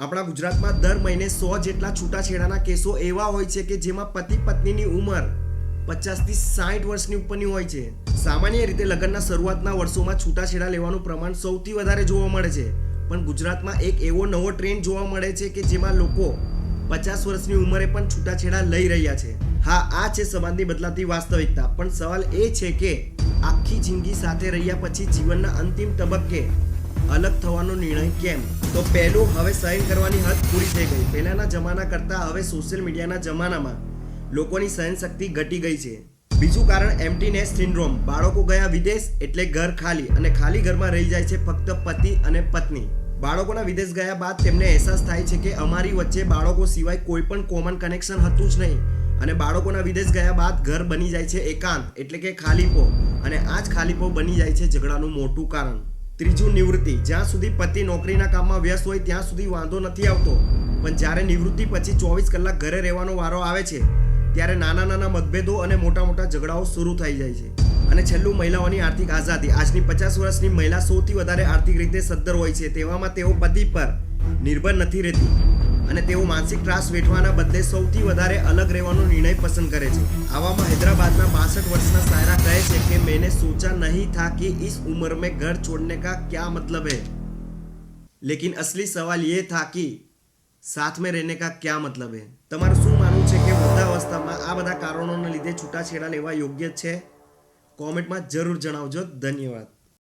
આપણા ગુજરાતમાં દર મહિને 100 જેટલા છૂટાછેડાના કેસો એવા હોય છે કે જેમાં પતિ પત્નીની ઉંમર 50 થી 60 વર્ષની ઉપરની હોય છે. સામાન્ય રીતે લગ્નના શરૂઆતના વર્ષોમાં છૂટાછેડા લેવાનું પ્રમાણ સૌથી વધારે જોવા મળે છે, પણ ગુજરાતમાં એક એવો નવો ટ્રેન્ડ જોવા મળે છે કે જેમાં લોકો 50 વર્ષની ઉંમરે પણ છૂટાછેડા લઈ રહ્યા છે. હા, આ છે સમાજની બદલાતી વાસ્તવિકતા, પણ સવાલ એ છે કે આખી જિંદગી સાથે રહ્યા પછી જીવનના અંતિમ તબક્કે અલગ થવાનો નિર્ણય કેમ? તો પહેલું, હવે સહન કરવાની હદ પૂરી થઈ ગઈ. પહેલાના જમાના કરતાં હવે સોશિયલ મીડિયાના જમાનામાં લોકોની સહનશક્તિ ઘટી ગઈ છે. બીજું કારણ એમ્પ્ટીનેસ સિન્ડ્રોમ. બાળકો ગયા વિદેશ એટલે ઘર ખાલી, અને ખાલી ઘરમાં રહી જાય છે ફક્ત પતિ અને પત્ની. બાળકોના વિદેશ ગયા બાદ તેમને અહેસાસ થાય છે કે અમારી વચ્ચે બાળકો સિવાય કોઈ પણ કોમન કનેક્શન હતું જ નહીં, અને બાળકોના વિદેશ ગયા બાદ ઘર બની જાય છે એકાંત એટલે કે ખાલીપો, અને આ જ ખાલીપો બની જાય છે ઝઘડાનું મોટું કારણ. ત્રીજું, નિવૃત્તિ. જ્યાં સુધી પતિ નોકરીના કામમાં વ્યસ્ત હોય ત્યાં સુધી વાંધો નથી આવતો, પણ જ્યારે નિવૃત્તિ પછી 24 કલાક ઘરે રહેવાનો વારો આવે છે ત્યારે નાના નાના મતભેદો અને મોટા મોટા ઝઘડાઓ શરૂ થઈ જાય છે. અને છેલ્લું, મહિલાઓની આર્થિક આઝાદી. આજની 50 વર્ષની મહિલા સૌથી વધારે આર્થિક રીતે સદ્ધર હોય છે, તેવામાં તેઓ પતિ પર નિર્ભર નથી રહેતી, અને તેઓ માનસિક ત્રાસ વેઠવાના બદલે સૌથી વધારે અલગ રહેવાનો નિર્ણય પસંદ કરે છે. આવામાં હૈદરાબાદના 62 વર્ષના સાયરા કહે છે કે मैंने सोचा नहीं था कि इस उम्र में घर छोड़ने का क्या मतलब है, लेकिन असली सवाल ये था कि साथ में रहने का क्या मतलब है. તમારું શું માનવું છે કે વૃદ્ધાવસ્થામાં આ બધા કારણોને લીધે છૂટાછેડા લેવા યોગ્ય છે? કોમેન્ટમાં જરૂર જણાવજો. ધન્યવાદ.